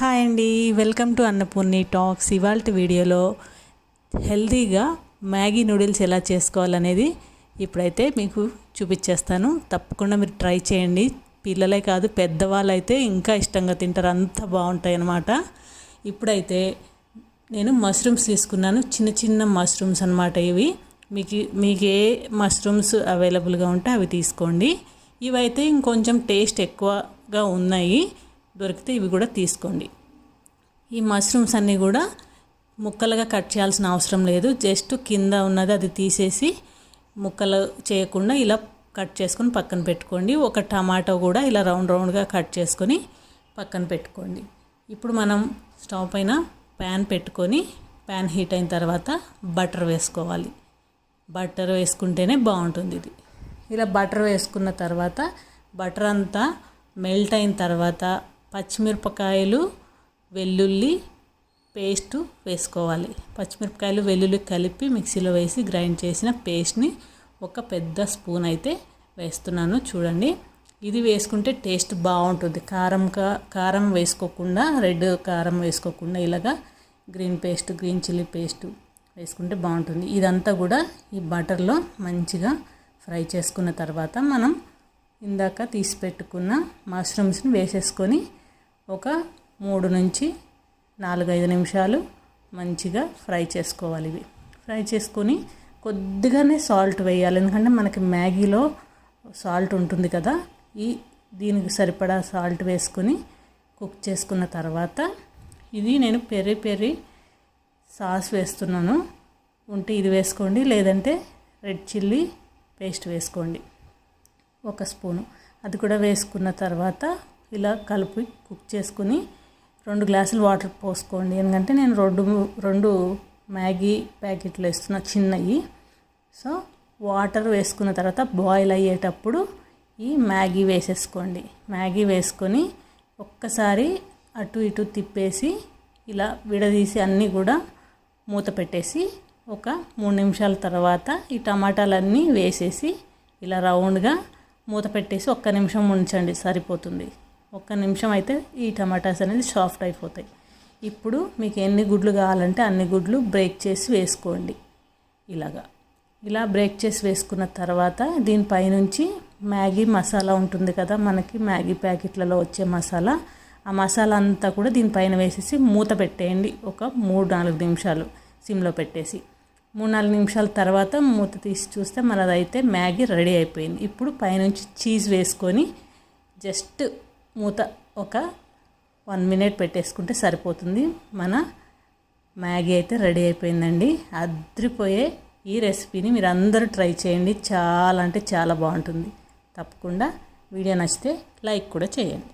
Hi అండి, welcome to Annapurni talks. ఇవాల్టి వీడియోలో హెల్తీగా మ్యాగీ నూడిల్స్ ఎలా చేసుకోవాలనేది ఇప్పుడైతే మీకు చూపించేస్తాను. తప్పకుండా మీరు ట్రై చేయండి. పిల్లలే కాదు, పెద్దవాళ్ళు అయితే ఇంకా ఇష్టంగా తింటారు, అంత బాగుంటాయి అన్నమాట. ఇప్పుడైతే నేను మష్రూమ్స్ తీసుకున్నాను, చిన్న చిన్న మష్రూమ్స్ అన్నమాట. ఇవి మీకు ఏ మష్రూమ్స్ అవైలబుల్గా ఉంటే అవి తీసుకోండి. ఇవైతే ఇంకొంచెం టేస్ట్ ఎక్కువగా ఉన్నాయి, దొరికితే ఇవి కూడా తీసుకోండి. ఈ మష్రూమ్స్ అన్నీ కూడా ముక్కలుగా కట్ చేయాల్సిన అవసరం లేదు. జస్ట్ కింద ఉన్నది అది తీసేసి ముక్కలు చేయకుండా ఇలా కట్ చేసుకొని పక్కన పెట్టుకోండి. ఒక టమాటో కూడా ఇలా రౌండ్గా కట్ చేసుకొని పక్కన పెట్టుకోండి. ఇప్పుడు మనం స్టవ్ పైన ప్యాన్ పెట్టుకొని ప్యాన్ హీట్ అయిన తర్వాత బటర్ వేసుకోవాలి. బటర్ వేసుకుంటేనే బాగుంటుంది ఇది. ఇలా బటర్ వేసుకున్న తర్వాత బటర్ అంతా మెల్ట్ అయిన తర్వాత పచ్చిమిరపకాయలు, వెల్లుల్లి పేస్టు వేసుకోవాలి. పచ్చిమిరపకాయలు, వెల్లుల్లి కలిపి మిక్సీలో వేసి గ్రైండ్ చేసిన పేస్ట్ని ఒక పెద్ద స్పూన్ అయితే వేస్తున్నాను. చూడండి, ఇది వేసుకుంటే టేస్ట్ బాగుంటుంది. కారం వేసుకోకుండా, రెడ్ కారం వేసుకోకుండా ఇలాగా గ్రీన్ చిల్లీ పేస్టు వేసుకుంటే బాగుంటుంది. ఇదంతా కూడా ఈ బటర్లో మంచిగా ఫ్రై చేసుకున్న తర్వాత మనం ఇందాక తీసి పెట్టుకున్న మష్రూమ్స్ని వేసేసుకొని ఒక 3 నుంచి 4-5 నిమిషాలు మంచిగా ఫ్రై చేసుకోవాలి. ఇవి ఫ్రై చేసుకొని కొద్దిగానే సాల్ట్ వేయాలి, ఎందుకంటే మనకి మ్యాగీలో సాల్ట్ ఉంటుంది కదా. దీనికి సరిపడా సాల్ట్ వేసుకొని కుక్ చేసుకున్న తర్వాత ఇది నేను పెరి సాస్ వేస్తున్నాను. ఉంటే ఇది వేసుకోండి, లేదంటే రెడ్ చిల్లీ పేస్ట్ వేసుకోండి 1 స్పూను. అది కూడా వేసుకున్న తర్వాత ఇలా కలిపి కుక్ చేసుకుని 2 గ్లాసులు వాటర్ పోసుకోండి. ఎందుకంటే నేను రెండు మ్యాగీ ప్యాకెట్లు వేస్తున్నా, చిన్నవి. సో వాటర్ వేసుకున్న తర్వాత బాయిల్ అయ్యేటప్పుడు ఈ మ్యాగీ వేసేసుకోండి. మ్యాగీ వేసుకొని ఒక్కసారి అటు ఇటు తిప్పేసి ఇలా విడదీసి అన్నీ కూడా మూత పెట్టేసి ఒక 3 నిమిషాల తర్వాత ఈ టమాటాలన్నీ వేసేసి ఇలా రౌండ్గా మూత పెట్టేసి 1 నిమిషం ఉంచండి, సరిపోతుంది. 1 నిమిషం అయితే ఈ టమాటాస్ అనేది సాఫ్ట్ అయిపోతాయి. ఇప్పుడు మీకు ఎన్ని గుడ్లు కావాలంటే అన్ని గుడ్లు బ్రేక్ చేసి వేసుకోండి. ఇలా బ్రేక్ చేసి వేసుకున్న తర్వాత దీనిపైనుంచి మ్యాగీ మసాలా ఉంటుంది కదా, మనకి మ్యాగీ ప్యాకెట్లలో వచ్చే మసాలా, ఆ మసాలా అంతా కూడా దీనిపైన వేసేసి మూత పెట్టేయండి. ఒక 3-4 నిమిషాలు సిమ్లో పెట్టేసి 3-4 నిమిషాల తర్వాత మూత తీసి చూస్తే మనదైతే మ్యాగీ రెడీ అయిపోయింది. ఇప్పుడు పైనుంచి చీజ్ వేసుకొని జస్ట్ మూత ఒక 1 మినిట్ పెట్టేసుకుంటే సరిపోతుంది. మన మ్యాగీ అయితే రెడీ అయిపోయిందండి. అద్రిపోయే ఈ రెసిపీని మీరు అందరూ ట్రై చేయండి, చాలా అంటే చాలా బాగుంటుంది. తప్పకుండా వీడియో నచ్చితే లైక్ కూడా చేయండి.